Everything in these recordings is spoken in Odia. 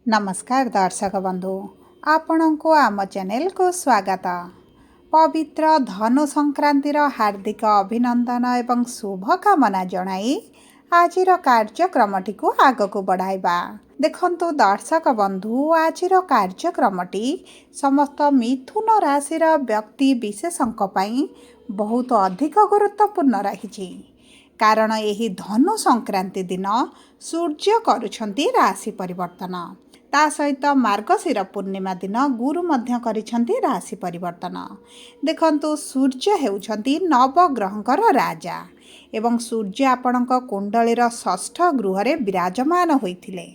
नमस्कार दर्शक बंधु आपण को आम चैनल को स्वागत। पवित्र धनु संक्रांतिर हार्दिक अभिनंदन एवं शुभकामना जणाई आजिर कार्यक्रमटी को आग को बढ़ाइबा। देखंतु दर्शक बंधु आजिर कार्यक्रमटी समस्त मिथुन राशिर व्यक्ति विशेषंक पई बहुत अधिक गुरुत्वपूर्ण रही। कारण यही धनु संक्रांति दिन सूर्य करुछंती राशि परिवर्तन। ता सहित मार्गशीर पूर्णिमा दिन गुरु मध्य करिछंती राशि परिवर्तन। देखंतु सूर्य हेउछंती नवग्रहंकर राजा एवं सूर्य आपणक कुंडलीर षष्ठ गृह विराजमान होइथिले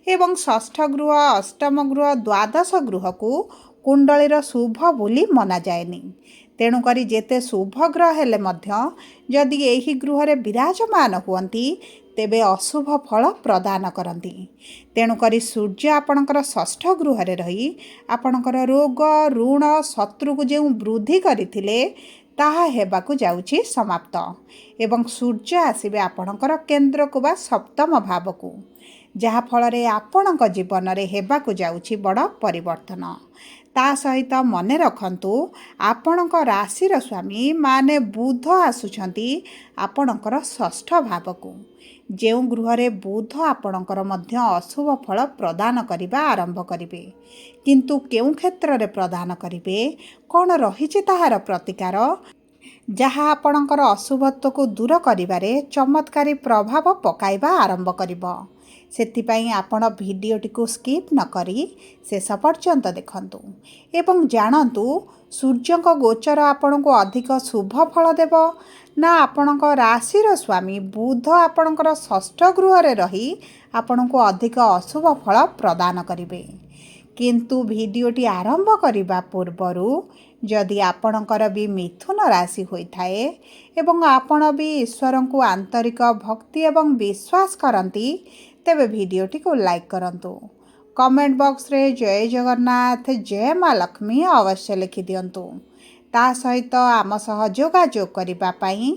एवं षष्ठ गृह अष्टम गृह द्वादश गृह को कुंडलीर शुभ बोली मना जाएनी। तेणुकरी जेते शुभ ग्रह हेले मध्य जदि एही गृह विराजमान हुअंती तेबे अशुभ फल प्रदान करती। तेणुकरी सूर्य आपणकर षष्ठ गृह रही आपणकर रोग ऋण शत्रु को जो वृद्धि करथिले ताहा हेबाकु जाउछि समाप्त एवं सूर्य आसिबे आपणकर केंद्र को बा सप्तम भाव को जहा फल रे आपणक जीवन रे हेबाकु जाउछि बड़ परिवर्तन। ता सहित मने रखंतु आपणक राशिर स्वामी माने बुध आसुछंती आपणकर षष्ठ भाव को जो गृह बुध आपणकर मध्य अशुभ फल प्रदान करने आरंभ करेंगे। किंतु केउ क्षेत्र में प्रदान करेंगे कौन रही ताहार प्रतिकार जहाँ आपणकर अशुभत्व को दूर करिबारे चमत्कारी प्रभाव पकाइबा आरंभ करिबो। सेथिपाई आपण भिडियोटी को स्किप न करी शेष पर्यंत देखंतु एवं जानतु सूर्य गोचर आपण को अधिक शुभ फल देव ना आपणक राशिर स्वामी बुध आपणकर षष्ठ गृह रही आपण को अधिक अशुभ फल प्रदान करिवे। किंतु भिडियोटी आरंभ करिबा पूर्वरु जदि आपणकर भी मिथुन राशि होइथाए एवं आपण भी ईश्वर को आंतरिक भक्ति एवं विश्वास करती तेबे भिडियोटी को लाइक करंतु। कमेंट बॉक्स रे जय जगन्नाथ जय माँ लक्ष्मी अवश्य लिखि दियंतु। ता सहित आम सह जोगाजोग करिबा पई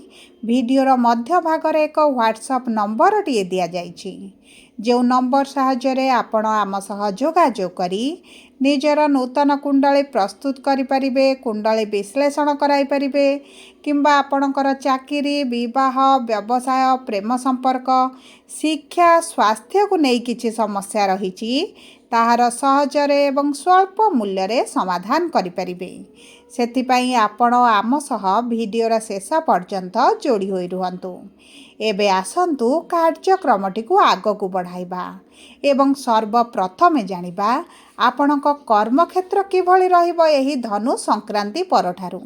भिडियोर मध्य भागरे एक व्हाट्सएप नंबर टिए दिया जाइछि। जो नंबर साहाय्य आपण आम सह जोगाजोग करी निजर नूतन कुंडली प्रस्तुत करि परिबे, कुंडली विश्लेषण कराई परिबे किंबा आपणकर चाकरी विवाह व्यवसाय प्रेम संपर्क शिक्षा स्वास्थ्य को नहीं किछि समस्या रहिछि ताहार सहजरे एवं स्वल्प मूल्य रे समाधान करि परिबे। सेथिपाई आपण आम सह भिडियोर शेष पर्यंत जोड़ी होई रुहंतु। एबे आसंतु कार्यक्रमटी को आग को बढ़ाइबा एवं सर्वप्रथम जानिबा आपणक कर्मक्षेत्र किभଳି रहिबो एही धनु संक्रांति परठारु।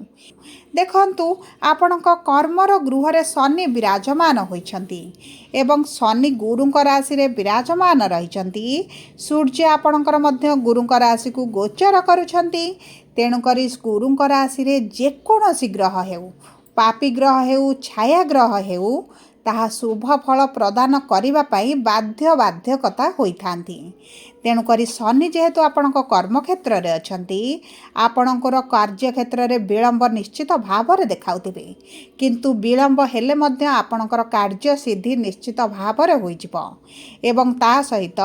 देखंतु आपणक कर्मर गृह रे शनि विराजमान होइछंती एवं शनि गुरुंक राशि रे विराजमान रहिछंती। सूर्य आपणकर मध्य गुरुंक राशि को गोचर करुछंती। तेणुकरी गुरुंक राशि रे जेकोसी ग्रह हेउ पापी ग्रह हेउ छाया ग्रह हेउ ताहा शुभ फल प्रदान करिबा पई बाध्यकता होइथांती। तेणुकरी शनि जेहेतु आपणक कर्मक्षेत्र रे अछंती आपणकर कार्यक्षेत्र रे विलंब निश्चित भाव रे देखाउथिबे। किंतु विलंब हेले मध्य आपणकर कार्य सिद्धि निश्चित भाव रे होइजिबो एवं ता सहित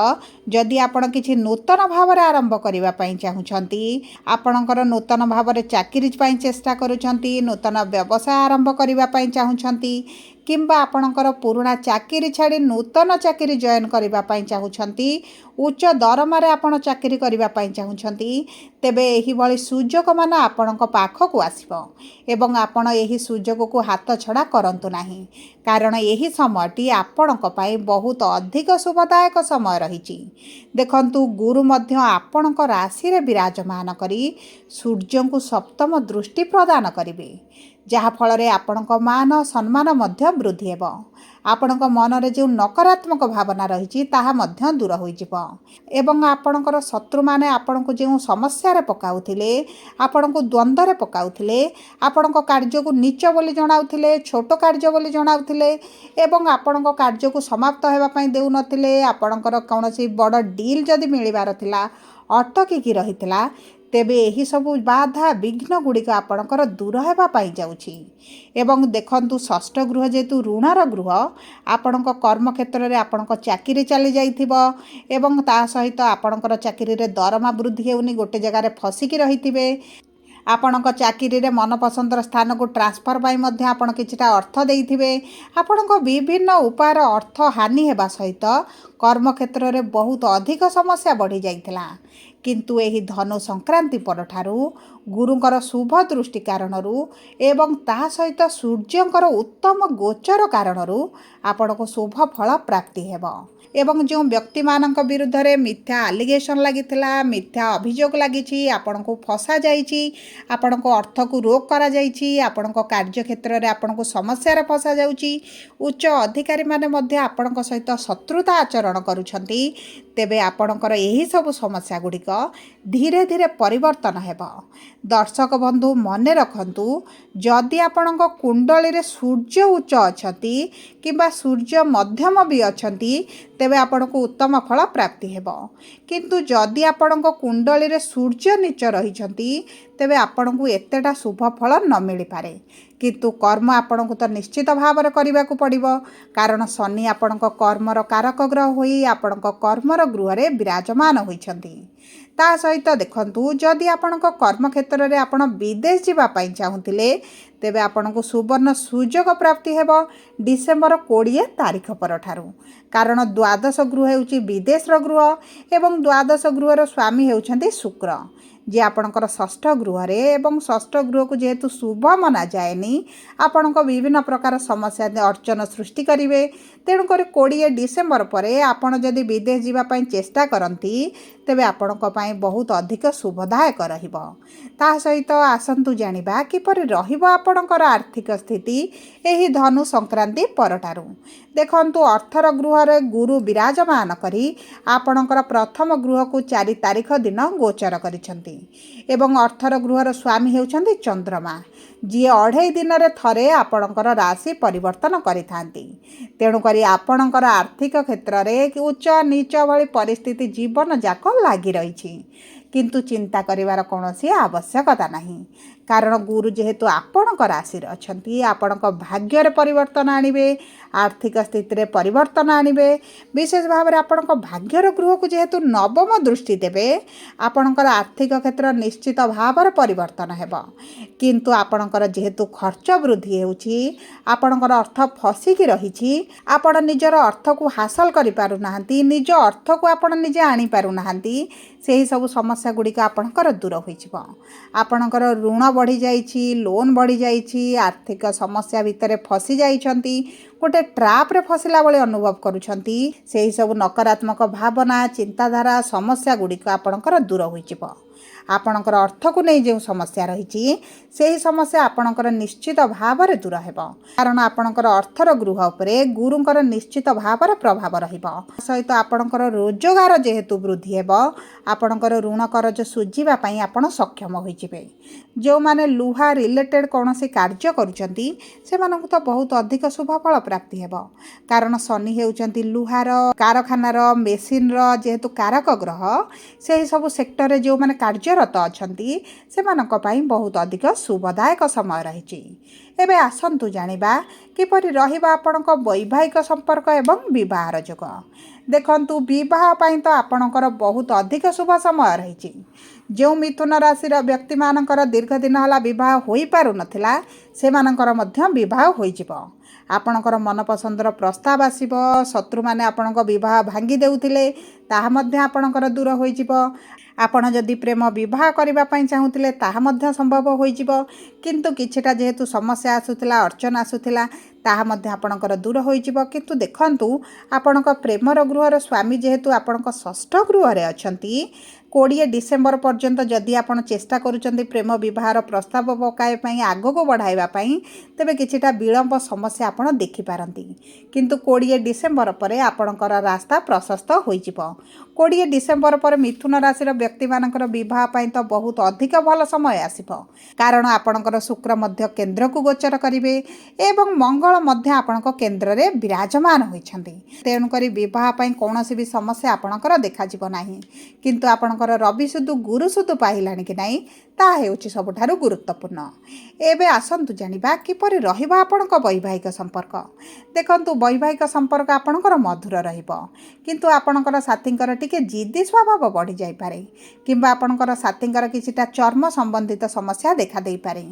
जदि आपण किछि नूतन भाव रे आरंभ करिबा पई चाहुछंती आपणकर नूतन भाव रे चाकरी पई चेष्टा करूछंती नूतन व्यवसाय आरंभ करिबा पई चाहुछंती किंबा आपणकर पुराना चाकरी छाड़ी नूतन चाकरी जॉइन करिबा पई चाहुछंती उच्च दरमा रे आपण चाकरी करिबा पई चाहुछंती तेबे एही भली सुजोग मान आपणक पाखक आसीबो एवं आपण एही सुजोग को हाथ छड़ा करंतु नाही। कारण एही समयटी आपणक पई बहुत अधिक शुभदायक समय रहिछि। देखंतु गुरु मध्य आपणक राशि रे विराजमान करी सूर्य को सप्तम दृष्टि प्रदान करिवे जहाँ फल रे आपणक मान सम्मान मध्य वृद्धि हेबो। आपणक मन रे जो नकारात्मक भावना रही ताहा मध्य दूर होइजिबो एवं आपणकर शत्रु माने आपणको जो समस्या रे पकाउथिले आपणको द्वंद्व रे पकाउथिले आपणक कार्य को नीच बोली जणाउथिले छोट कार्य बोली जणाउथिले एवं आपणक कार्य को समाप्त हेबा पई देउ नथिले आपणकर कोनोसी बड़ डील जदि मिलिबार थिला अटकी रहितला ତେବେ ଏହି ସବୁ ବାଧା ବିଘ୍ନ ଗୁଡ଼ିକ ଆପଣଙ୍କର ଦୂର ହେବା ପାଇଁ ଯାଉଛି। ଏବଂ ଦେଖନ୍ତୁ ଷଷ୍ଠ ଗୃହ ଯେହେତୁ ଋଣର ଗୃହ, ଆପଣଙ୍କ କର୍ମକ୍ଷେତ୍ରରେ ଆପଣଙ୍କ ଚାକିରି ଚାଲିଯାଇଥିବ ଏବଂ ତା ସହିତ ଆପଣଙ୍କର ଚାକିରିରେ ଦରମା ବୃଦ୍ଧି ହେଉନି, ଗୋଟେ ଜାଗାରେ ଫସିକି ରହିଥିବେ। ଆପଣଙ୍କ ଚାକିରିରେ ମନପସନ୍ଦର ସ୍ଥାନକୁ ଟ୍ରାନ୍ସଫର ପାଇଁ ମଧ୍ୟ ଆପଣ କିଛିଟା ଅର୍ଥ ଦେଇଥିବେ। ଆପଣଙ୍କ ବିଭିନ୍ନ ଉପାୟର ଅର୍ଥ ହାନି ହେବା ସହିତ କର୍ମକ୍ଷେତ୍ରରେ ବହୁତ ଅଧିକ ସମସ୍ୟା ବଢ଼ିଯାଇଥିଲା। କିନ୍ତୁ ଏହି ଧନୁ ସଂକ୍ରାନ୍ତି ପରଠାରୁ ଗୁରୁଙ୍କର ଶୁଭ ଦୃଷ୍ଟି କାରଣରୁ ଏବଂ ତା ସହିତ ସୂର୍ଯ୍ୟଙ୍କର ଉତ୍ତମ ଗୋଚର କାରଣରୁ ଆପଣଙ୍କୁ ଶୁଭ ଫଳ ପ୍ରାପ୍ତି ହେବ। ଏବଂ ଯେଉଁ ବ୍ୟକ୍ତିମାନଙ୍କ ବିରୁଦ୍ଧରେ ମିଥ୍ୟା ଆଲିଗେସନ୍ ଲାଗିଥିଲା, ମିଥ୍ୟା ଅଭିଯୋଗ ଲାଗିଛି, ଆପଣଙ୍କୁ ଫସାଯାଇଛି, ଆପଣଙ୍କ ଅର୍ଥକୁ ରୋକ କରାଯାଇଛି, ଆପଣଙ୍କ କାର୍ଯ୍ୟକ୍ଷେତ୍ରରେ ଆପଣଙ୍କୁ ସମସ୍ୟାରେ ଫସାଯାଉଛି, ଉଚ୍ଚ ଅଧିକାରୀମାନେ ମଧ୍ୟ ଆପଣଙ୍କ ସହିତ ଶତ୍ରୁତା ଆଚରଣ କରୁଛନ୍ତି, ତେବେ ଆପଣଙ୍କର ଏହିସବୁ ସମସ୍ୟା ଗୁଡ଼ିକ ଧୀରେ ଧୀରେ ପରିବର୍ତ୍ତନ ହେବ। ଦର୍ଶକ ବନ୍ଧୁ ମନେ ରଖନ୍ତୁ, ଯଦି ଆପଣଙ୍କ କୁଣ୍ଡଳୀରେ ସୂର୍ଯ୍ୟ ଉଚ୍ଚ ଅଛନ୍ତି କିମ୍ବା ସୂର୍ଯ୍ୟ ମଧ୍ୟମ ବି ଅଛନ୍ତି, ତେବେ ଆପଣଙ୍କୁ ଉତ୍ତମ ଫଳ ପ୍ରାପ୍ତି ହେବ। କିନ୍ତୁ ଯଦି ଆପଣଙ୍କ କୁଣ୍ଡଳୀରେ ସୂର୍ଯ୍ୟ ନୀଚ ରହିଛନ୍ତି, ତେବେ ଆପଣଙ୍କୁ ଏତେଟା ଶୁଭ ଫଳ ନ ମିଳିପାରେ। କିନ୍ତୁ କର୍ମ ଆପଣଙ୍କୁ ତ ନିଶ୍ଚିତ ଭାବରେ କରିବାକୁ ପଡ଼ିବ, କାରଣ ଶନି ଆପଣଙ୍କ କର୍ମର କାରକ ଗ୍ରହ ହୋଇ ଆପଣଙ୍କ କର୍ମର ଗୃହରେ ବିରାଜମାନ ହୋଇଛନ୍ତି। ତା ସହିତ ଦେଖନ୍ତୁ, ଯଦି ଆପଣଙ୍କ କର୍ମକ୍ଷେତ୍ରରେ ଆପଣ ବିଦେଶ ଯିବା ପାଇଁ ଚାହୁଁଥିଲେ, ତେବେ ଆପଣଙ୍କୁ ସୁବର୍ଣ୍ଣ ସୁଯୋଗ ପ୍ରାପ୍ତି ହେବ ଡିସେମ୍ବର 20 ତାରିଖ ପରଠାରୁ। କାରଣ ଦ୍ୱାଦଶ ଗୃହ ହେଉଛି ବିଦେଶର ଗୃହ ଏବଂ ଦ୍ୱାଦଶ ଗୃହର ସ୍ୱାମୀ ହେଉଛନ୍ତି ଶୁକ୍ର, ଯିଏ ଆପଣଙ୍କର ଷଷ୍ଠ ଗୃହରେ, ଏବଂ ଷଷ୍ଠ ଗୃହକୁ ଯେହେତୁ ଶୁଭ ମନାଯାଏନି, ଆପଣଙ୍କ ବିଭିନ୍ନ ପ୍ରକାର ସମସ୍ୟା ଅର୍ଚନ ସୃଷ୍ଟି କରିବେ। ତେଣୁକରି 20 ଡିସେମ୍ବର ପରେ ଆପଣ ଯଦି ବିଦେଶ ଯିବା ପାଇଁ ଚେଷ୍ଟା କରନ୍ତି, ତେବେ ଆପଣଙ୍କ ପାଇଁ ବହୁତ ଅଧିକ ଶୁଭଦାୟକ ରହିବ। ତା ସହିତ ଆସନ୍ତୁ ଜାଣିବା କିପରି ରହିବ ଆପଣଙ୍କର ଆର୍ଥିକ ସ୍ଥିତି ଏହି ଧନୁ ସଂକ୍ରାନ୍ତି ପରଠାରୁ। ଦେଖନ୍ତୁ, ଅର୍ଥର ଗୃହରେ ଗୁରୁ ବିରାଜମାନ କରି ଆପଣଙ୍କର ପ୍ରଥମ ଗୃହକୁ 4 ତାରିଖ ଦିନ ଗୋଚର କରିଛନ୍ତି ଏବଂ ଅର୍ଥର ଗୃହର ସ୍ୱାମୀ ହେଉଛନ୍ତି ଚନ୍ଦ୍ରମା, ଯିଏ 2.5 ଦିନରେ ଥରେ ଆପଣଙ୍କର ରାଶି ପରିବର୍ତ୍ତନ କରିଥାନ୍ତି। ତେଣୁକରି ଆପଣଙ୍କର ଆର୍ଥିକ କ୍ଷେତ୍ରରେ ଉଚ୍ଚ ନୀଚ ଭଳି ପରିସ୍ଥିତି ଜୀବନ ଯାକ ଲାଗି ରହିଛି, କିନ୍ତୁ ଚିନ୍ତା କରିବାର କୌଣସି ଆବଶ୍ୟକତା ନାହିଁ। କାରଣ ଗୁରୁ ଯେହେତୁ ଆପଣଙ୍କ ରାଶିରେ ଅଛନ୍ତି, ଆପଣଙ୍କ ଭାଗ୍ୟରେ ପରିବର୍ତ୍ତନ ଆଣିବେ, ଆର୍ଥିକ ସ୍ଥିତିରେ ପରିବର୍ତ୍ତନ ଆଣିବେ। ବିଶେଷ ଭାବରେ ଆପଣଙ୍କ ଭାଗ୍ୟର ଗୃହକୁ ଯେହେତୁ ନବମ ଦୃଷ୍ଟି ଦେବେ, ଆପଣଙ୍କର ଆର୍ଥିକ କ୍ଷେତ୍ର ନିଶ୍ଚିତ ଭାବରେ ପରିବର୍ତ୍ତନ ହେବ। କିନ୍ତୁ ଆପଣଙ୍କର ଯେହେତୁ ଖର୍ଚ୍ଚ ବୃଦ୍ଧି ହେଉଛି, ଆପଣଙ୍କର ଅର୍ଥ ଫସିକି ରହିଛି, ଆପଣ ନିଜର ଅର୍ଥକୁ ହାସଲ କରିପାରୁନାହାନ୍ତି, ନିଜ ଅର୍ଥକୁ ଆପଣ ନିଜେ ଆଣିପାରୁନାହାନ୍ତି, ସେହି ସବୁ ସମସ୍ୟା ଗୁଡ଼ିକ ଆପଣଙ୍କର ଦୂର ହୋଇଯିବ। ଆପଣଙ୍କର ଋଣ ବଢ଼ିଯାଇଛି, ଲୋନ୍ ବଢ଼ିଯାଇଛି, ଆର୍ଥିକ ସମସ୍ୟା ଭିତରେ ଫସି ଯାଇଛନ୍ତି, ଗୋଟେ ଟ୍ରାପ୍ରେ ଫସିଲା ଭଳି ଅନୁଭବ କରୁଛନ୍ତି, ସେହି ସବୁ ନକାରାତ୍ମକ ଭାବନା, ଚିନ୍ତାଧାରା, ସମସ୍ୟା ଗୁଡ଼ିକ ଆପଣଙ୍କର ଦୂର ହୋଇଯିବ। ଆପଣଙ୍କର ଅର୍ଥକୁ ନେଇ ଯେଉଁ ସମସ୍ୟା ରହିଛି, ସେହି ସମସ୍ୟା ଆପଣଙ୍କର ନିଶ୍ଚିତ ଭାବରେ ଦୂର ହେବ। କାରଣ ଆପଣଙ୍କର ଅର୍ଥର ଗୃହ ଉପରେ ଗୁରୁଙ୍କର ନିଶ୍ଚିତ ଭାବରେ ପ୍ରଭାବ ରହିବ। ତା ସହିତ ଆପଣଙ୍କର ରୋଜଗାର ଯେହେତୁ ବୃଦ୍ଧି ହେବ, ଆପଣଙ୍କର ଋଣ କରଜ ଶୁଝିବା ପାଇଁ ଆପଣ ସକ୍ଷମ ହୋଇଯିବେ। ଯେଉଁମାନେ ଲୁହା ରିଲେଟେଡ୍ କୌଣସି କାର୍ଯ୍ୟ କରୁଛନ୍ତି, ସେମାନଙ୍କୁ ତ ବହୁତ ଅଧିକ ଶୁଭଫଳ ପ୍ରାପ୍ତି ହେବ। କାରଣ ଶନି ହେଉଛନ୍ତି ଲୁହାର, କାରଖାନାର, ମେସିନ୍ର ଯେହେତୁ କାରକ ଗ୍ରହ, ସେହି ସବୁ ସେକ୍ଟରରେ ଯେଉଁମାନେ କାର୍ଯ୍ୟରତ ଅଛନ୍ତି, ସେମାନଙ୍କ ପାଇଁ ବହୁତ ଅଧିକ ଶୁଭଦାୟକ ସମୟ ରହିଛି। ଏବେ ଆସନ୍ତୁ ଜାଣିବା କିପରି ରହିବ ଆପଣଙ୍କ ବୈବାହିକ ସମ୍ପର୍କ ଏବଂ ବିବାହର ଯୋଗ। ଦେଖନ୍ତୁ, ବିବାହ ପାଇଁ ତ ଆପଣଙ୍କର ବହୁତ ଅଧିକ ଶୁଭ ସମୟ ରହିଛି। ଯେଉଁ ମିଥୁନ ରାଶିର ବ୍ୟକ୍ତିମାନଙ୍କର ଦୀର୍ଘ ଦିନ ହେଲା ବିବାହ ହୋଇପାରୁନଥିଲା, ସେମାନଙ୍କର ମଧ୍ୟ ବିବାହ ହୋଇଯିବ। ଆପଣଙ୍କର ମନପସନ୍ଦର ପ୍ରସ୍ତାବ ଆସିବ, ଶତ୍ରୁମାନେ ଆପଣଙ୍କ ବିବାହ ଭାଙ୍ଗି ଦେଉଥିଲେ, ତାହା ମଧ୍ୟ ଆପଣଙ୍କର ଦୂର ହୋଇଯିବ। ଆପଣ ଯଦି ପ୍ରେମ ବିବାହ କରିବା ପାଇଁ ଚାହୁଁଥିଲେ, ତାହା ମଧ୍ୟ ସମ୍ଭବ ହୋଇଯିବ। କିନ୍ତୁ କିଛିଟା ଯେହେତୁ ସମସ୍ୟା ଆସୁଥିଲା, ଅର୍ଚନା ଆସୁଥିଲା, ତାହା ମଧ୍ୟ ଆପଣଙ୍କର ଦୂର ହୋଇଯିବ। କିନ୍ତୁ ଦେଖନ୍ତୁ, ଆପଣଙ୍କ ପ୍ରେମର ଗୃହର ସ୍ୱାମୀ ଯେହେତୁ ଆପଣଙ୍କ ଷଷ୍ଠ ଗୃହରେ ଅଛନ୍ତି, 20 ଡିସେମ୍ବର ପର୍ଯ୍ୟନ୍ତ ଯଦି ଆପଣ ଚେଷ୍ଟା କରୁଛନ୍ତି ପ୍ରେମ ବିବାହର ପ୍ରସ୍ତାବ ପକାଇବା ପାଇଁ, ଆଗକୁ ବଢ଼ାଇବା ପାଇଁ, ତେବେ କିଛିଟା ବିଳମ୍ବ ସମସ୍ୟା ଆପଣ ଦେଖିପାରନ୍ତି। କିନ୍ତୁ 20 ଡିସେମ୍ବର ପରେ ଆପଣଙ୍କର ରାସ୍ତା ପ୍ରଶସ୍ତ ହୋଇଯିବ। 20 ଡିସେମ୍ବର ପରେ ମିଥୁନ ରାଶିର ବ୍ୟକ୍ତିମାନଙ୍କର ବିବାହ ପାଇଁ ତ ବହୁତ ଅଧିକ ଭଲ ସମୟ ଆସିବ। କାରଣ ଆପଣଙ୍କର ଶୁକ୍ର ମଧ୍ୟ କେନ୍ଦ୍ରକୁ ଗୋଚର କରିବେ ଏବଂ ମଙ୍ଗଳ ମଙ୍ଗଳ ମଧ୍ୟ ଆପଣଙ୍କ କେନ୍ଦ୍ରରେ ବିରାଜମାନ ହୋଇଛନ୍ତି। ତେଣୁକରି ବିବାହ ପାଇଁ କୌଣସି ବି ସମସ୍ୟା ଆପଣଙ୍କର ଦେଖାଯିବ ନାହିଁ। କିନ୍ତୁ ଆପଣଙ୍କର ରବି ସୁଧୁ ଗୁରୁ ସୁଧୁ ପାଇଲାଣି କି ନାହିଁ ତାହା ହେଉଛି ସବୁଠାରୁ ଗୁରୁତ୍ୱପୂର୍ଣ୍ଣ। ଏବେ ଆସନ୍ତୁ ଜାଣିବା କିପରି ରହିବ ଆପଣଙ୍କ ବୈବାହିକ ସମ୍ପର୍କ। ଦେଖନ୍ତୁ, ବୈବାହିକ ସମ୍ପର୍କ ଆପଣଙ୍କର ମଧୁର ରହିବ, କିନ୍ତୁ ଆପଣଙ୍କର ସାଥୀଙ୍କର ଟିକେ ଜିଦ୍ଦି ସ୍ୱଭାବ ବଢ଼ିଯାଇପାରେ କିମ୍ବା ଆପଣଙ୍କର ସାଥୀଙ୍କର କିଛିଟା ଚର୍ମ ସମ୍ବନ୍ଧିତ ସମସ୍ୟା ଦେଖାଦେଇପାରେ।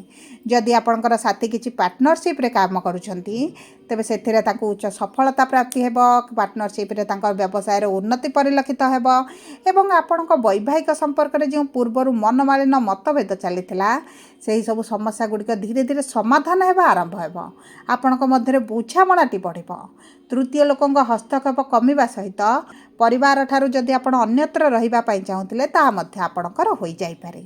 ଯଦି ଆପଣଙ୍କର ସାଥୀ କିଛି ପାର୍ଟନରସିପ୍ରେ କାମ କରୁଛନ୍ତି ତେବେ ସେଥିରେ ତାଙ୍କୁ ଉଚ୍ଚ ସଫଳତା ପ୍ରାପ୍ତି ହେବ, ପାର୍ଟନରସିପ୍ରେ ତାଙ୍କର ବ୍ୟବସାୟର ଉନ୍ନତି ପରିଲକ୍ଷିତ ହେବ ଏବଂ ଆପଣଙ୍କ ବୈବାହିକ ସମ୍ପର୍କରେ ଯେଉଁ ପୂର୍ବରୁ ମନମାଳିନ ମତଭେଦ ଚାଲିଥିଲା ସେହିସବୁ ସମସ୍ୟା ଗୁଡ଼ିକ ଧୀରେ ଧୀରେ ସମାଧାନ ହେବା ଆରମ୍ଭ ହେବ। ଆପଣଙ୍କ ମଧ୍ୟରେ ବୁଝାମଣାଟି ବଢ଼ିବ। ତୃତୀୟ ଲୋକଙ୍କ ହସ୍ତକ୍ଷେପ କମିବା ସହିତ ପରିବାର ଠାରୁ ଯଦି ଆପଣ ଅନ୍ୟତ୍ର ରହିବା ପାଇଁ ଚାହୁଁଥିଲେ ତାହା ମଧ୍ୟ ଆପଣଙ୍କର ହୋଇଯାଇପାରେ।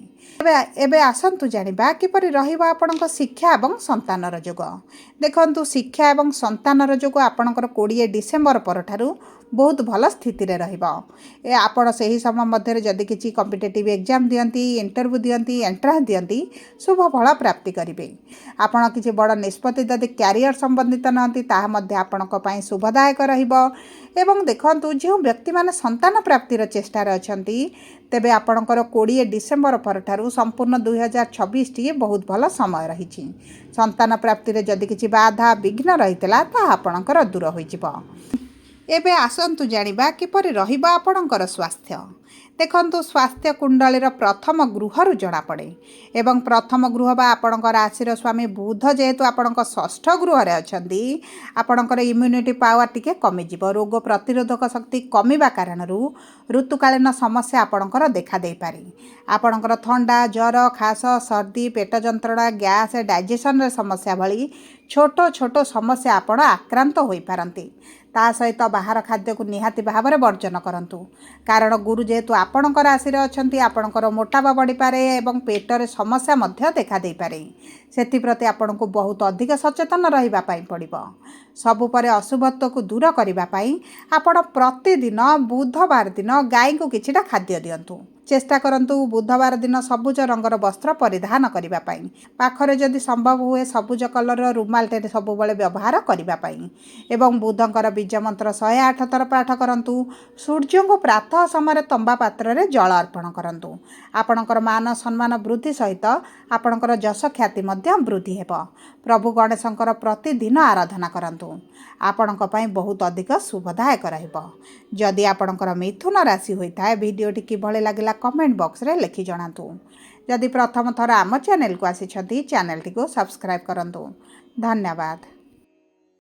ଏବେ ଆସନ୍ତୁ ଜାଣିବା କିପରି ରହିବ ଆପଣଙ୍କ ଶିକ୍ଷା ଏବଂ ସନ୍ତାନର ଯୋଗ। ଦେଖନ୍ତୁ, ଶିକ୍ଷା ଏବଂ ସନ୍ତାନର ଯୋଗ ଆପଣଙ୍କର 20 ଡିସେମ୍ବର ପରଠାରୁ ବହୁତ ଭଲ ସ୍ଥିତିରେ ରହିବ। ଆପଣ ସେହି ସମୟ ମଧ୍ୟରେ ଯଦି କିଛି କମ୍ପିଟେଟିଭ୍ ଏକ୍ଜାମ୍ ଦିଅନ୍ତି, ଇଣ୍ଟରଭ୍ୟୁ ଦିଅନ୍ତି, ଏଣ୍ଟ୍ରାନ୍ସ ଦିଅନ୍ତି, ଶୁଭ ଫଳ ପ୍ରାପ୍ତି କରିବେ। ଆପଣ କିଛି ବଡ଼ ନିଷ୍ପତ୍ତି ଯଦି କ୍ୟାରିୟର ସମ୍ବନ୍ଧିତ ନିଅନ୍ତି ତାହା ମଧ୍ୟ ଆପଣଙ୍କ ପାଇଁ ଶୁଭଦାୟକ ରହିବ। ଏବଂ ଦେଖନ୍ତୁ, ଯେଉଁ ବ୍ୟକ୍ତିମାନେ ସନ୍ତାନ ପ୍ରାପ୍ତିର ଚେଷ୍ଟାରେ ଅଛନ୍ତି ତେବେ ଆପଣଙ୍କର 20 ଡିସେମ୍ବର ପରଠାରୁ ସମ୍ପୂର୍ଣ୍ଣ 2026ଟି ବହୁତ ଭଲ ସମୟ ରହିଛି। ସନ୍ତାନ ପ୍ରାପ୍ତିରେ ଯଦି କିଛି ବାଧା ବିଘ୍ନ ରହିଥିଲା ତାହା ଆପଣଙ୍କର ଦୂର ହୋଇଯିବ। ଏବେ ଆସନ୍ତୁ ଜାଣିବା କିପରି ରହିବ ଆପଣଙ୍କର ସ୍ୱାସ୍ଥ୍ୟ। ଦେଖନ୍ତୁ, ସ୍ୱାସ୍ଥ୍ୟ କୁଣ୍ଡଳୀର ପ୍ରଥମ ଗୃହରୁ ଜଣାପଡ଼େ ଏବଂ ପ୍ରଥମ ଗୃହ ବା ଆପଣଙ୍କ ରାଶିର ସ୍ୱାମୀ ବୁଧ ଯେହେତୁ ଆପଣଙ୍କ ଷଷ୍ଠ ଗୃହରେ ଅଛନ୍ତି, ଆପଣଙ୍କର ଇମ୍ୟୁନିଟି ପାୱାର ଟିକେ କମିଯିବ। ରୋଗ ପ୍ରତିରୋଧକ ଶକ୍ତି କମିବା କାରଣରୁ ଋତୁକାଳୀନ ସମସ୍ୟା ଆପଣଙ୍କର ଦେଖାଦେଇପାରେ। ଆପଣଙ୍କର ଥଣ୍ଡା, ଜ୍ୱର, ଖାସ, ସର୍ଦ୍ଦି, ପେଟ ଯନ୍ତ୍ରଣା, ଗ୍ୟାସ୍, ଡାଇଜେସନ୍ର ସମସ୍ୟା ଭଳି ଛୋଟ ଛୋଟ ସମସ୍ୟା ଆପଣ ଆକ୍ରାନ୍ତ ହୋଇପାରନ୍ତି। ତା ସହିତ ବାହାର ଖାଦ୍ୟକୁ ନିହାତି ଭାବରେ ବର୍ଜନ କରନ୍ତୁ, କାରଣ ଗୁରୁ ଯେହେତୁ ଆପଣଙ୍କ ରାଶିରେ ଅଛନ୍ତି ଆପଣଙ୍କର ମୋଟାପା ବଢ଼ିପାରେ ଏବଂ ପେଟରେ ସମସ୍ୟା ମଧ୍ୟ ଦେଖାଦେଇପାରେ। ସେଥିପ୍ରତି ଆପଣଙ୍କୁ ବହୁତ ଅଧିକ ସଚେତନ ରହିବା ପାଇଁ ପଡ଼ିବ। ସବୁ ପରେ ଅଶୁଭତ୍ୱକୁ ଦୂର କରିବା ପାଇଁ ଆପଣ ପ୍ରତିଦିନ ବୁଧବାର ଦିନ ଗାଈଙ୍କୁ କିଛିଟା ଖାଦ୍ୟ ଦିଅନ୍ତୁ। ଚେଷ୍ଟା କରନ୍ତୁ ବୁଧବାର ଦିନ ସବୁଜ ରଙ୍ଗର ବସ୍ତ୍ର ପରିଧାନ କରିବା ପାଇଁ। ପାଖରେ ଯଦି ସମ୍ଭବ ହୁଏ ସବୁଜ କଲରର ରୁମାଲଟେ ସବୁବେଳେ ବ୍ୟବହାର କରିବା ପାଇଁ ଏବଂ ବୁଧଙ୍କର ବୀଜ ମନ୍ତ୍ର 108 ଥର ପାଠ କରନ୍ତୁ। ସୂର୍ଯ୍ୟଙ୍କୁ ପ୍ରାତଃ ସମୟରେ ତମ୍ବା ପାତ୍ରରେ ଜଳ ଅର୍ପଣ କରନ୍ତୁ। ଆପଣଙ୍କର ମାନ ସମ୍ମାନ ବୃଦ୍ଧି ସହିତ ଆପଣଙ୍କର ଯଶ ଖ୍ୟାତି ମଧ୍ୟ ବୃଦ୍ଧି ହେବ। ପ୍ରଭୁ ଗଣେଶଙ୍କର ପ୍ରତିଦିନ ଆରାଧନା କରନ୍ତୁ। ଆପଣଙ୍କ ପାଇଁ ବହୁତ ଅଧିକ ଶୁଭଦାୟକ ରହିବ। ଯଦି ଆପଣଙ୍କର ମିଥୁନ ରାଶି ହୋଇଥାଏ, ଭିଡ଼ିଓଟି କିଭଳି ଲାଗିଲା କମେଣ୍ଟ ବକ୍ସରେ ଲେଖି ଜଣାନ୍ତୁ। ଯଦି ପ୍ରଥମ ଥର ଆମ ଚ୍ୟାନେଲକୁ ଆସିଛନ୍ତି ଚ୍ୟାନେଲଟିକୁ ସବସ୍କ୍ରାଇବ୍ କରନ୍ତୁ। ଧନ୍ୟବାଦ।